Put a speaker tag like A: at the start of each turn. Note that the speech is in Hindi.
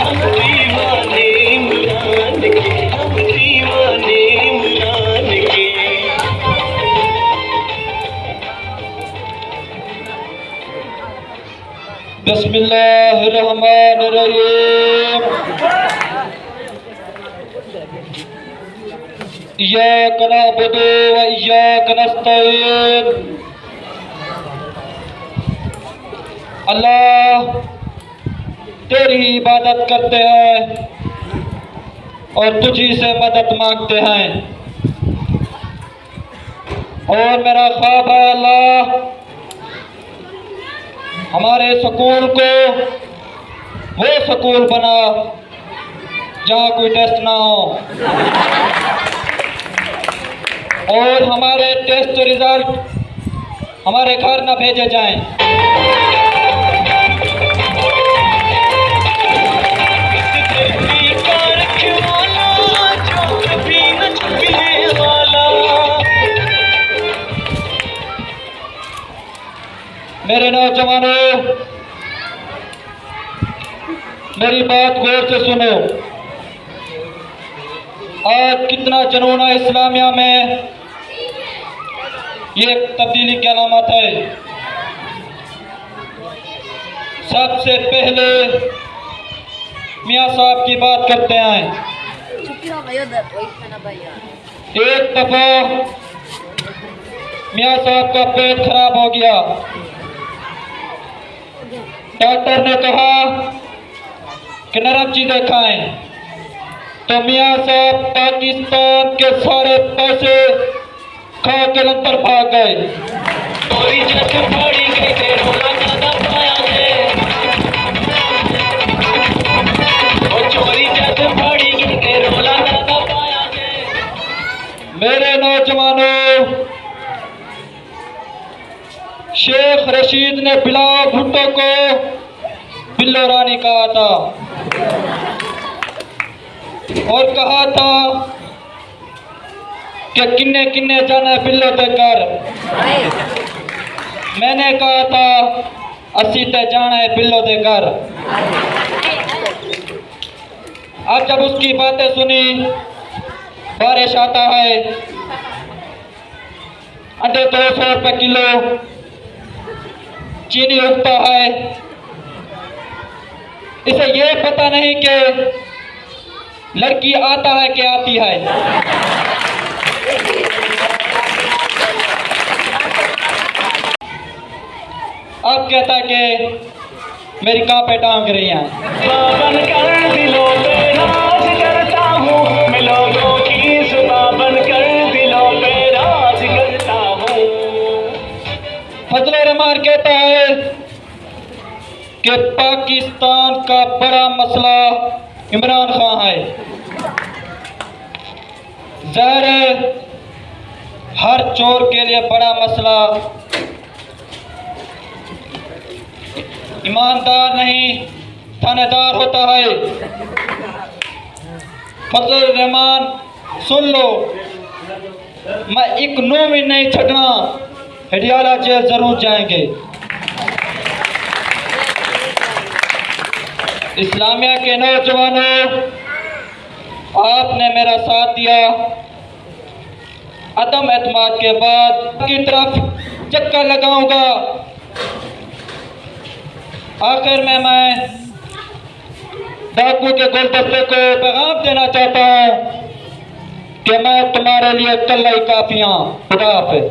A: हम दीवाने इमरान के, हम दीवाने इमरान के। बिस्मिल्लाहिर्रहमानिर्रहीम। इय्याक नअबुदु व इय्याक नस्तईन। अल्लाह तेरी इबादत करते हैं और तुझी से मदद मांगते हैं। और मेरा ख्वाब है अल्लाह हमारे स्कूल को वो स्कूल बना जहाँ कोई टेस्ट ना हो और हमारे टेस्ट रिजल्ट हमारे घर ना भेजे जाएं। मेरे नौजवानों, मेरी बात गौर से सुनो। आज कितना जुनून है इस्लामिया में, ये एक तब्दीली की अलामत है। सबसे पहले मियाँ साहब की बात करते हैं। एक दफा मियाँ साहब का पेट खराब हो गया। डॉक्टर ने कहा कि नरम चीजें खाएं, तो मियाँ साहब पाकिस्तान के सारे पैसे खा के लंदन भाग गए। चोरी जग फाड़ी गई थे, रोला ज्यादा पाया है। वो चोरी जग फाड़ी गई थे, रोला ज्यादा पाया है। मेरे नौजवानों, शेख रशीद ने बिलावल भुट्टो को बिल्लो रानी कहा था और कहा था कि किन्ने किन्ने जाना है बिल्लो दे घर। मैंने कहा था असी ते जाना है बिल्लो दे घर। अब जब उसकी बातें सुनी, बारिश आता है, अंडे 200 रुपये किलो, चीनी उगता है। इसे ये पता नहीं कि लड़की आता है कि आती है। अब कहता है कि मेरी कहाँ पे टांग रही हैं। बन कर दिलों पे राज करता हूँ मैं, लोगों की जुबां बन कर दिलों पे राज करता हूँ। फजल रहमान कहता है कि पाकिस्तान का बड़ा मसला इमरान खान है। ज़ाहिर है हर चोर के लिए बड़ा मसला ईमानदार नहीं थानेदार होता है। फजल रहमान सुन लो, मैं एक नो भी नहीं छड़ना, हडियाला जेल जरूर जाएंगे। इस्लामिया के नौजवानों, आपने मेरा साथ दिया। अदम एतमाद के बाद की तरफ चक्कर लगाऊंगा। आखिर में मैं डाकू के गुलदस्ते को पैगाम देना चाहता हूँ कि मैं तुम्हारे लिए कल ही काफी हूँ। खुदा हाफिज़।